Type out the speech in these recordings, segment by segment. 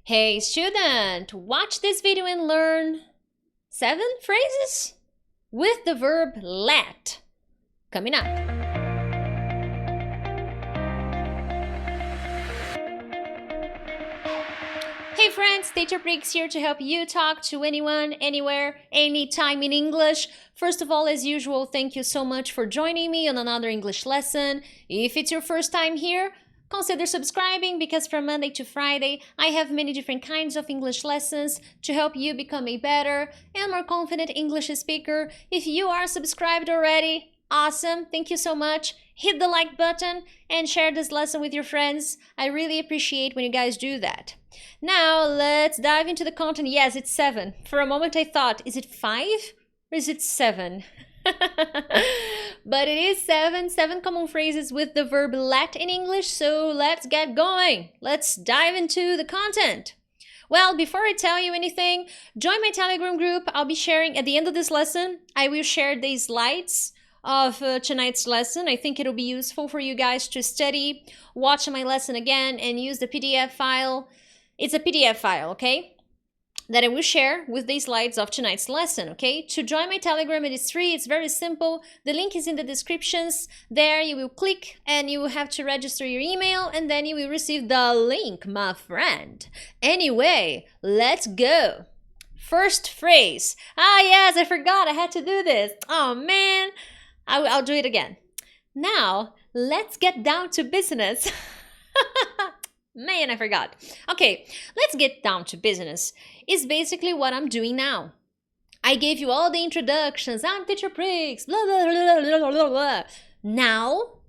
Hey student, watch this video and learn 7 phrases with the verb let. Coming up. Hey friends, Teacher Prix here to help you talk to anyone, anywhere, anytime in English. First of all, as usual, thank you so much for joining me on another English lesson. If it's your first time here, consider subscribing because from Monday to Friday, I have many different kinds of English lessons to help you become a better and more confident English speaker. If you are subscribed already, awesome, thank you so much. Hit the like button and share this lesson with your friends. I really appreciate when you guys do that. Now, let's dive into the content. Yes, it's 7. For a moment I thought, is it 5 or is it 7? But it is 7 common phrases with the verb let in English, so let's get going. Let's dive into the content. Well, before I tell you anything, join my Telegram group. I'll be sharing at the end of this lesson. I will share the slides of tonight's lesson. I think it'll be useful for you guys to study, watch my lesson again, and use the PDF file. It's a PDF file, okay? That I will share with the slides of tonight's lesson, okay? To join my Telegram, it is free, it's very simple. The link is in the descriptions. There you will click and you will have to register your email and then you will receive the link, my friend. Anyway, let's go. First phrase. Ah, yes, I forgot, I had to do this. Oh, man. I'll do it again. Now, let's get down to business. Man, I forgot. Okay, let's get down to business. Is basically what I'm doing now. I gave you all the introductions. I'm Teacher Prix, blah, blah, blah, blah, blah, blah. Now,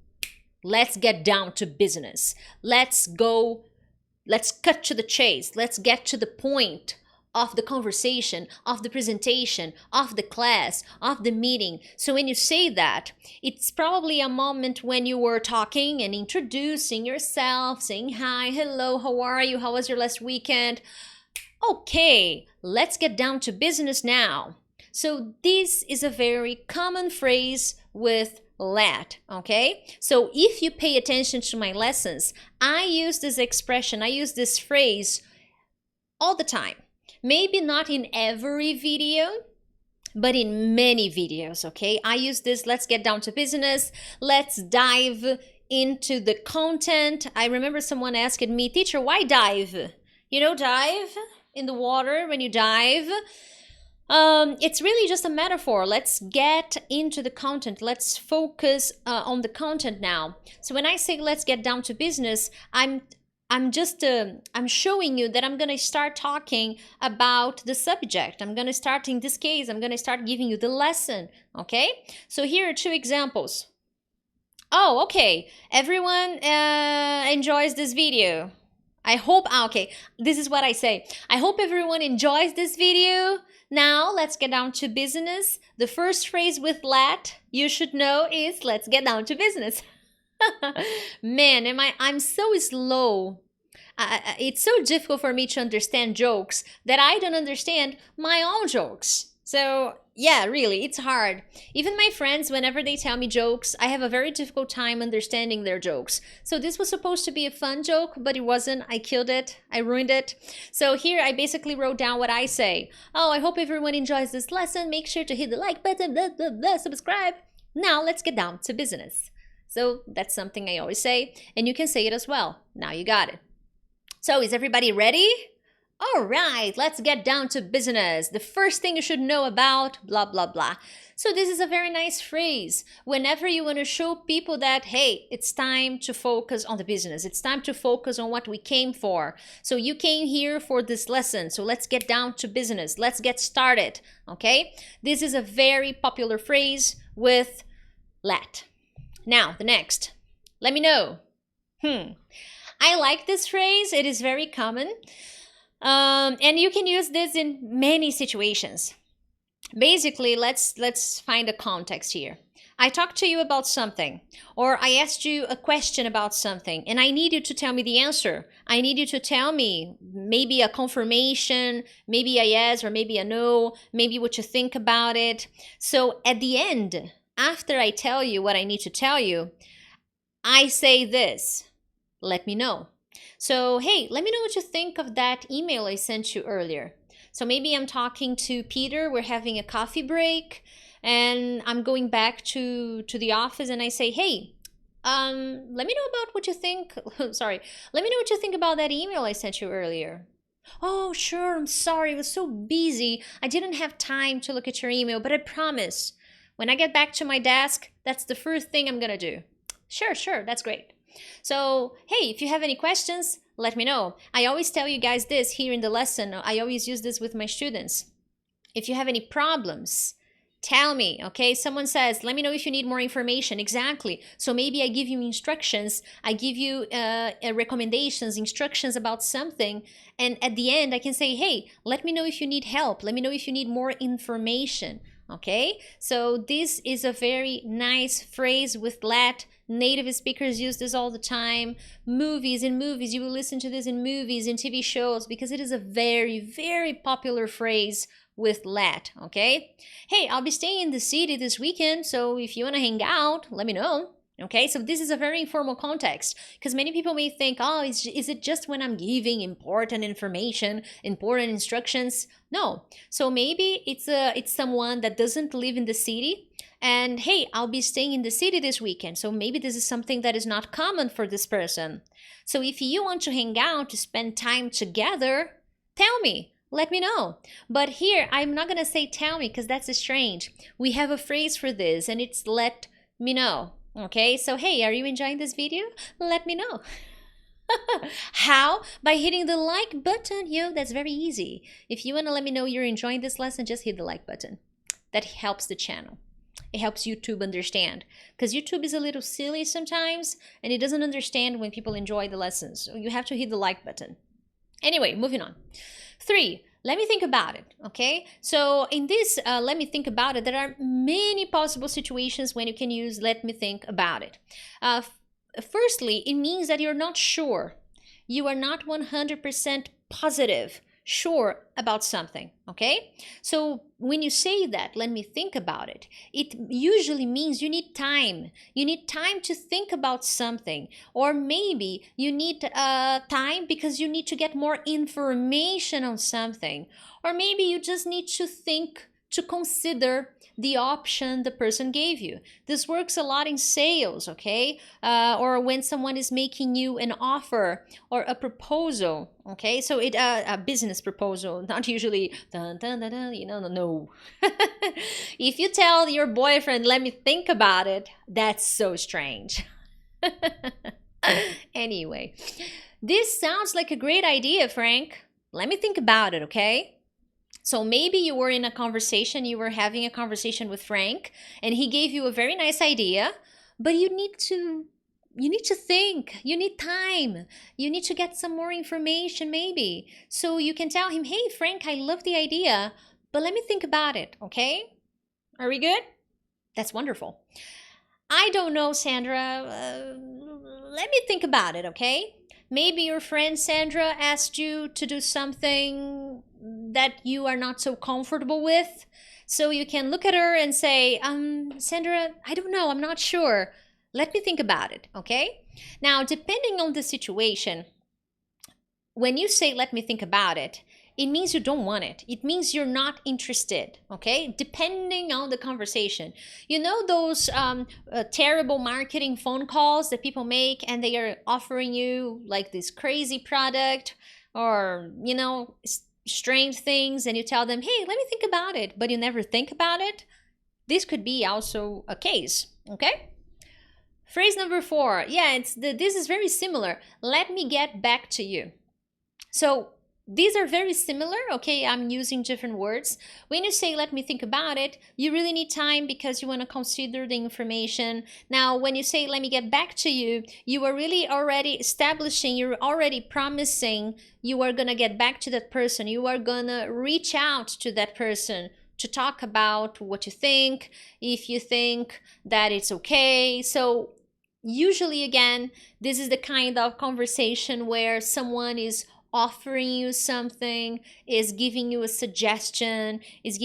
let's get down to business. Let's cut to the chase. Let's get to the point of the conversation, of the presentation, of the class, of the meeting. So when you say that, it's probably a moment when you were talking and introducing yourself, saying hi, hello, how are you, how was your last weekend? Okay, let's get down to business now. So this is a very common phrase with let, okay? So if you pay attention to my lessons, I use this expression, I use this phrase all the time. Maybe not in every video, but in many videos, okay? I use this, let's get down to business. Let's dive into the content. I remember someone asking me, teacher, why dive? You know, dive in the water when you dive. It's really just a metaphor. Let's get into the content. Let's focus on the content now. So when I say let's get down to business, I'm showing you that I'm going to start talking about the subject. I'm going to start, in this case, I'm going to start giving you the lesson, okay? So here are 2 examples. Oh, okay. Everyone enjoys this video. I hope, okay, this is what I say. I hope everyone enjoys this video. Now, let's get down to business. The first phrase with let, you should know, is let's get down to business. Man, I'm so slow. It's so difficult for me to understand jokes that I don't understand my own jokes. So yeah, really, it's hard. Even my friends, whenever they tell me jokes, I have a very difficult time understanding their jokes. So this was supposed to be a fun joke, but it wasn't. I killed it. I ruined it. So here I basically wrote down what I say. Oh, I hope everyone enjoys this lesson. Make sure to hit the like button, blah, blah, blah, subscribe. Now let's get down to business. So that's something I always say, and you can say it as well. Now you got it. So is everybody ready? All right, let's get down to business. The first thing you should know about blah, blah, blah. So this is a very nice phrase. Whenever you want to show people that, hey, it's time to focus on the business. It's time to focus on what we came for. So you came here for this lesson. So let's get down to business. Let's get started, okay? This is a very popular phrase with let. Now, the next. Let me know. I like this phrase. It is very common. And you can use this in many situations. Basically, let's find a context here. I talked to you about something, or I asked you a question about something, and I need you to tell me the answer. I need you to tell me maybe a confirmation, maybe a yes or maybe a no, maybe what you think about it. So at the end, after I tell you what I need to tell you, I say this. Let me know. So, hey, let me know what you think of that email I sent you earlier. So maybe I'm talking to Peter, we're having a coffee break, and I'm going back to the office and I say, hey, let me know about what you think. Sorry, let me know what you think about that email I sent you earlier. Oh, sure, I'm sorry, I was so busy. I didn't have time to look at your email, but I promise, when I get back to my desk, that's the first thing I'm gonna do. Sure, sure, that's great. So, hey, if you have any questions, let me know. I always tell you guys this here in the lesson. I always use this with my students. If you have any problems, tell me, okay? Someone says, let me know if you need more information. Exactly. So maybe I give you instructions, I give you recommendations, instructions about something. And at the end, I can say, hey, let me know if you need help. Let me know if you need more information. Okay? So this is a very nice phrase with let. Native speakers use this all the time. In movies, you will listen to this in movies, in TV shows, because it is a very, very popular phrase with let, okay? Hey, I'll be staying in the city this weekend, so if you want to hang out, let me know. Okay, so this is a very informal context because many people may think, oh, is it just when I'm giving important information, important instructions? No. So maybe it's someone that doesn't live in the city and hey, I'll be staying in the city this weekend. So maybe this is something that is not common for this person. So if you want to hang out, to spend time together, tell me. Let me know. But here, I'm not going to say tell me because that's strange. We have a phrase for this and it's let me know. Okay, so hey, are you enjoying this video? Let me know. How? By hitting the like button. Yo, that's very easy. If you want to let me know you're enjoying this lesson, just hit the like button. That helps the channel. It helps YouTube understand. Because YouTube is a little silly sometimes and it doesn't understand when people enjoy the lessons. So you have to hit the like button. Anyway, moving on. 3, let me think about it, okay? So in this, let me think about it, there are many possible situations when you can use let me think about it. Firstly, it means that you're not sure. You are not 100% positive, sure about something, okay? So when you say that, let me think about it, it usually means you need time. You need time to think about something. Or maybe you need time because you need to get more information on something. Or maybe you just need to think, to consider the option the person gave you. This works a lot in sales, okay? Or when someone is making you an offer or a proposal, okay? So a business proposal, not usually dun, dun, dun, dun, you know, no. If you tell your boyfriend, let me think about it, that's so strange. Anyway, this sounds like a great idea, Frank. Let me think about it, okay? So maybe you were in a conversation, you were having a conversation with Frank, and he gave you a very nice idea, but you need to think, you need time, you need to get some more information maybe. So you can tell him, hey Frank, I love the idea, but let me think about it, okay? Are we good? That's wonderful. I don't know, Sandra, let me think about it, okay? Maybe your friend Sandra asked you to do something that you are not so comfortable with. So you can look at her and say, Sandra, I don't know, I'm not sure. Let me think about it, okay? Now, depending on the situation, when you say, let me think about it, it means you don't want it. It means you're not interested, okay? Depending on the conversation. You know those terrible marketing phone calls that people make and they are offering you like this crazy product or, you know, strange things and you tell them, hey, let me think about it, but you never think about it? This could be also a case, okay? Phrase number 4. Yeah, this is very similar. Let me get back to you. So these are very similar, okay? I'm using different words. When you say, let me think about it, you really need time because you want to consider the information. Now, when you say, let me get back to you, you are really already establishing, you're already promising you are going to get back to that person. You are going to reach out to that person to talk about what you think, if you think that it's okay. So usually, again, this is the kind of conversation where someone is offering you something, is giving you a suggestion, is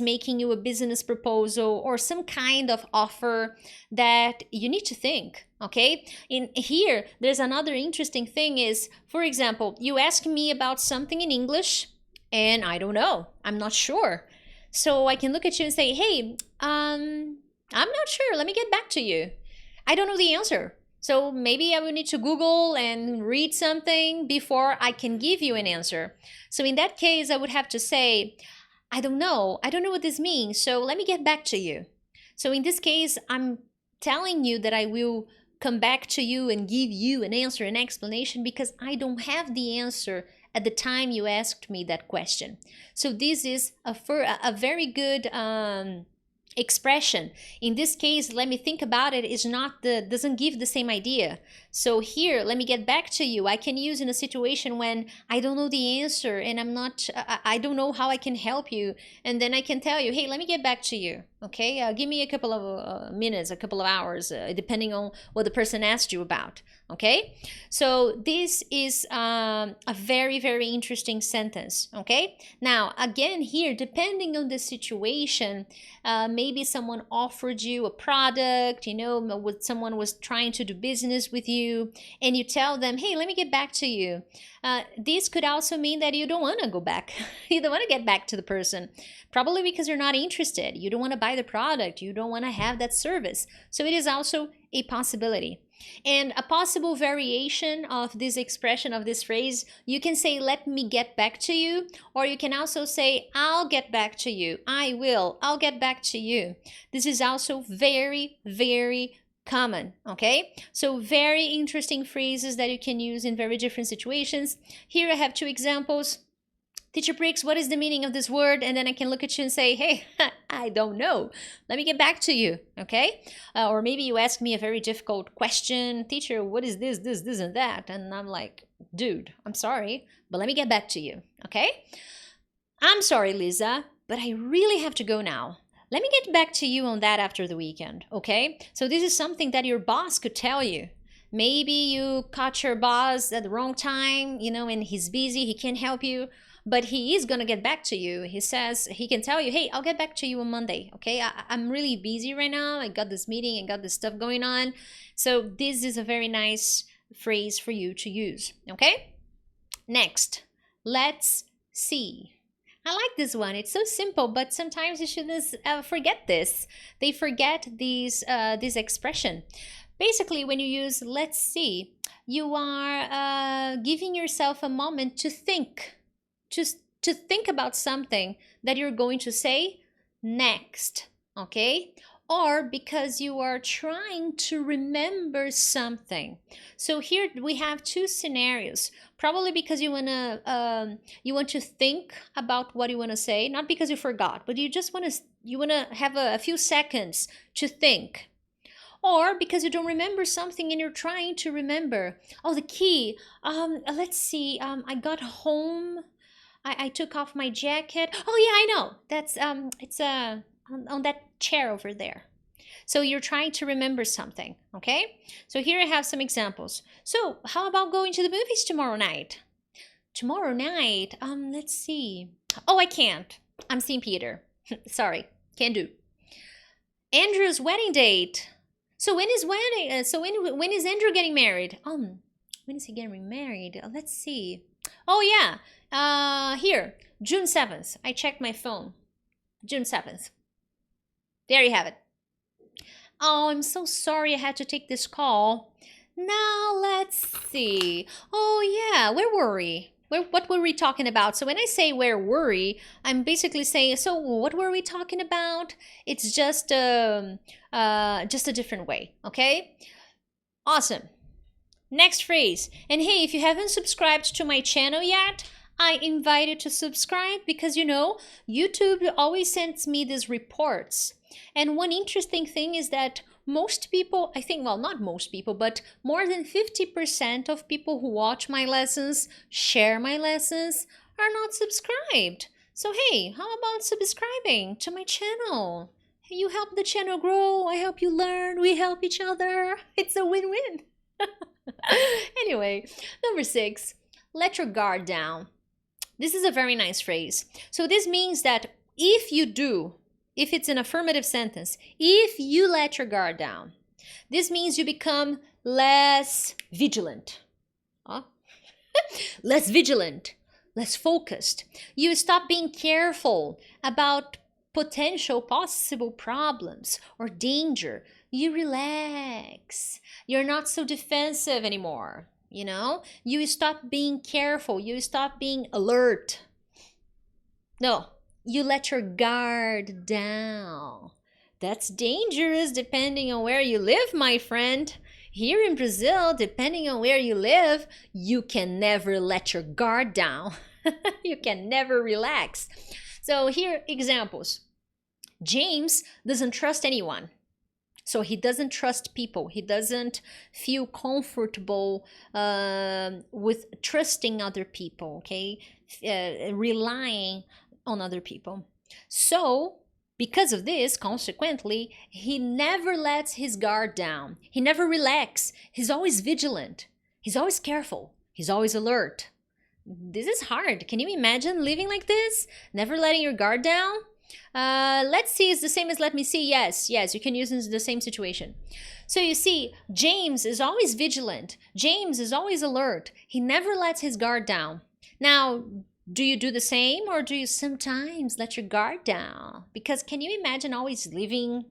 making you a business proposal or some kind of offer that you need to think, okay? In here, there's another interesting thing is, for example, you ask me about something in English and I don't know, I'm not sure. So I can look at you and say, hey, I'm not sure, let me get back to you. I don't know the answer. So maybe I will need to Google and read something before I can give you an answer. So in that case, I would have to say, I don't know what this means, so let me get back to you. So in this case, I'm telling you that I will come back to you and give you an answer, an explanation, because I don't have the answer at the time you asked me that question. So this is a very good expression. In this case, let me think about it, is not doesn't give the same idea. So here, let me get back to you, I can use in a situation when I don't know the answer and I don't know how I can help you, and then I can tell you, hey, let me get back to you, okay? Give me a couple of minutes, a couple of hours, depending on what the person asked you about, okay? So this is a very, very interesting sentence, okay? Now, again here, depending on the situation, maybe someone offered you a product, someone was trying to do business with you, and you tell them, hey, let me get back to you. This could also mean that you don't want to go back. You don't want to get back to the person, probably because you're not interested. You don't want to buy the product. You don't want to have that service. So it is also a possibility. And a possible variation of this expression, of this phrase, you can say, let me get back to you, or you can also say, I'll get back to you. I'll get back to you. This is also very, very common, okay? So very interesting phrases that you can use in very different situations. Here I have two examples. Teacher Prix, what is the meaning of this word? And then I can look at you and say, hey, I don't know. Let me get back to you, okay? Or maybe you ask me a very difficult question. Teacher, what is this, and that? And I'm like, dude, I'm sorry, but let me get back to you, okay? I'm sorry, Lisa, but I really have to go now. Let me get back to you on that after the weekend, okay? So this is something that your boss could tell you. Maybe you caught your boss at the wrong time, and he's busy, he can't help you. But he is going to get back to you. He says, he can tell you, hey, I'll get back to you on Monday, okay? I'm really busy right now. I got this meeting, I got this stuff going on. So this is a very nice phrase for you to use, okay? Next, let's see. I like this one. It's so simple, but sometimes you shouldn't forget this. They forget this expression. Basically, when you use let's see, you are giving yourself a moment to think. Just to think about something that you're going to say next, okay? Or because you are trying to remember something. So here we have two scenarios. Probably because you want to think about what you want to say, not because you forgot, but you want to have a few seconds to think. Or because you don't remember something and you're trying to remember. Oh, the key. Let's see. I got home. I took off my jacket. Oh yeah, I know. That's it's on that chair over there. So you're trying to remember something, okay? So here I have some examples. So how about going to the movies tomorrow night? Tomorrow night, let's see. Oh, I can't. I'm seeing Peter. Sorry, can't do. Andrew's wedding date. So when is wedding? When is Andrew getting married? When is he getting married? Let's see. Oh yeah. Here, June 7th. I checked my phone. June 7th. There you have it. Oh, I'm so sorry I had to take this call. Now, let's see. Oh, yeah, where were we? What were we talking about? So when I say where were we, I'm basically saying, so what were we talking about? It's just a different way, okay? Awesome. Next phrase. And hey, if you haven't subscribed to my channel yet, I invite you to subscribe because, YouTube always sends me these reports. And one interesting thing is that most people, I think, well, not most people, but more than 50% of people who watch my lessons, share my lessons, are not subscribed. So hey, how about subscribing to my channel? You help the channel grow, I help you learn, we help each other. It's a win-win. Anyway, number 6. let your guard down. This is a very nice phrase. So this means that if it's an affirmative sentence, if you let your guard down, this means you become less vigilant. Huh? Less vigilant, less focused. You stop being careful about potential possible problems or danger. You relax. You're not so defensive anymore. You know, you stop being careful. You stop being alert. No, you let your guard down. That's dangerous depending on where you live, my friend. Here in Brazil, depending on where you live, you can never let your guard down. You can never relax. So here, examples. James doesn't trust anyone. So he doesn't trust people. He doesn't feel comfortable with trusting other people, okay? Relying on other people. So because of this, consequently, he never lets his guard down. He never relaxes. He's always vigilant. He's always careful. He's always alert. This is hard. Can you imagine living like this? Never letting your guard down? Let's see, it's the same as let me see. Yes, you can use it in the same situation. So you see, James is always vigilant. James is always alert. He never lets his guard down. Now, do you do the same, or do you sometimes let your guard down? Because can you imagine always living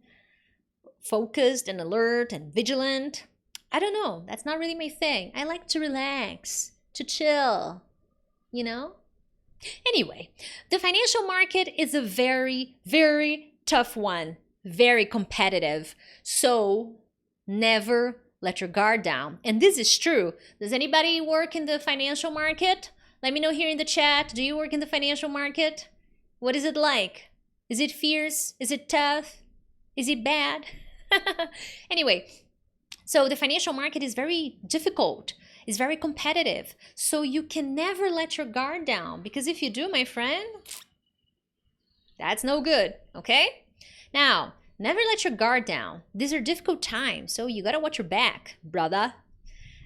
focused and alert and vigilant? I don't know. That's not really my thing. I like to relax, to chill, you know? Anyway, the financial market is a very, very tough one, very competitive. So never let your guard down. And this is true. Does anybody work in the financial market? Let me know here in the chat. Do you work in the financial market? What is it like? Is it fierce? Is it tough? Is it bad? Anyway, so the financial market is very difficult. It's very competitive. So you can never let your guard down, because if you do, my friend, that's no good, okay? Now, never let your guard down. These are difficult times, so you gotta watch your back, brother.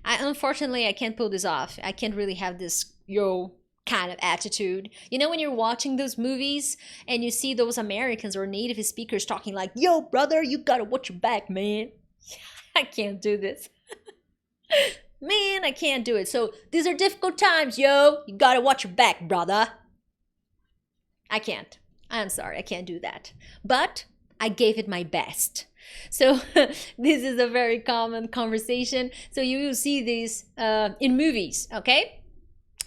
Unfortunately, I can't pull this off. I can't really have this yo kind of attitude. You know, when you're watching those movies and you see those Americans or native speakers talking like, yo, brother, you gotta watch your back, man. I can't do this. Man, I can't do it. So these are difficult times, yo. You gotta watch your back, brother. I can't. I'm sorry, I can't do that. But I gave it my best. So this is a very common conversation. So you will see this in movies, okay?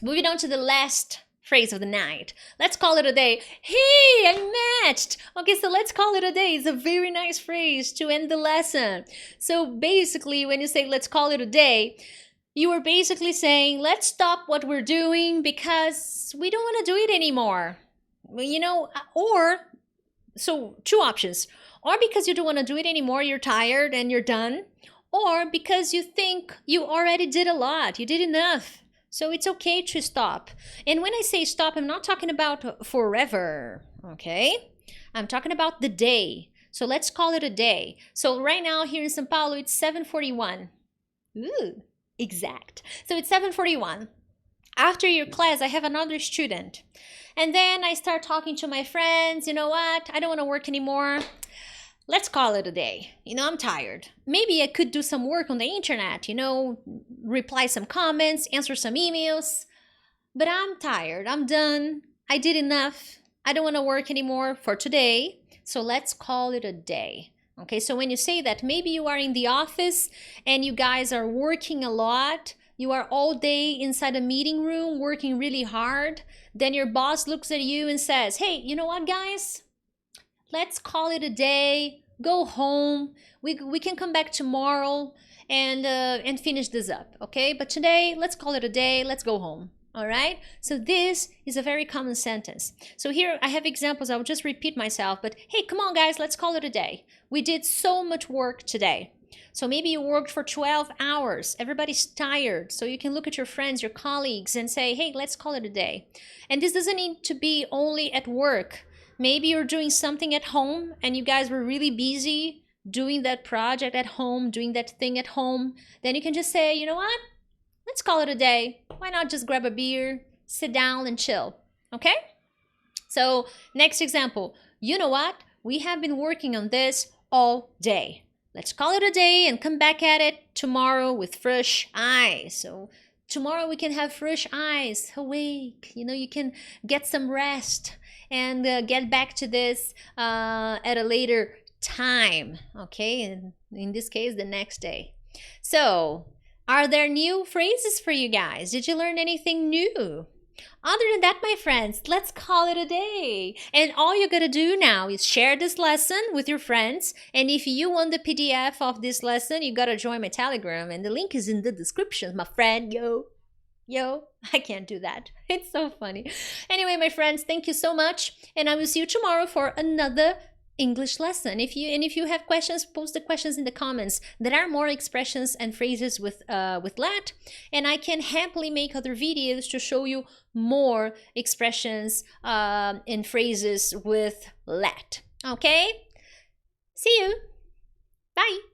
Moving on to the last phrase of the night. Let's call it a day. Hey, I matched. Okay, so let's call it a day. It's a very nice phrase to end the lesson. So basically, when you say let's call it a day, you are basically saying, let's stop what we're doing because we don't want to do it anymore. You know, or, so two options. Or because you don't want to do it anymore, you're tired and you're done. Or because you think you already did a lot, you did enough. So it's okay to stop. And when I say stop, I'm not talking about forever, okay? I'm talking about the day. So let's call it a day. So right now here in São Paulo, it's 7:41. Ooh. Exact. So it's 7:41. After your class, I have another student. And then I start talking to my friends. You know what? I don't want to work anymore. Let's call it a day. You know, I'm tired. Maybe I could do some work on the internet, you know, reply some comments, answer some emails. But I'm tired. I'm done. I did enough. I don't want to work anymore for today. So let's call it a day. Okay, so when you say that, maybe you are in the office and you guys are working a lot. You are all day inside a meeting room working really hard. Then your boss looks at you and says, hey, you know what, guys? Let's call it a day. Go home. We can come back tomorrow and finish this up, okay? But today, let's call it a day. Let's go home. All right, so this is a very common sentence. So here I have examples. I will just repeat myself, but hey, come on guys, let's call it a day. We did so much work today. So maybe you worked for 12 hours. Everybody's tired. So you can look at your friends, your colleagues and say, hey, let's call it a day. And this doesn't need to be only at work. Maybe you're doing something at home and you guys were really busy doing that project at home, doing that thing at home. Then you can just say, you know what? Let's call it a day. why not just grab a beer, sit down and chill, okay? So next example, you know what? We have been working on this all day. Let's call it a day and come back at it tomorrow with fresh eyes. So tomorrow we can have fresh eyes, awake. You know, you can get some rest and get back to this at a later time, okay? And in this case, the next day. So, are there new phrases for you guys? Did you learn anything new? Other than that, my friends, let's call it a day. And all you gotta do now is share this lesson with your friends. And if you want the PDF of this lesson, you gotta join my Telegram. And the link is in the description, my friend. Yo, I can't do that. It's so funny. Anyway, my friends, thank you so much. And I will see you tomorrow for another English lesson. If you have questions, post the questions in the comments. There are more expressions and phrases with let, and I can happily make other videos to show you more expressions and phrases with let. Okay? See you. Bye.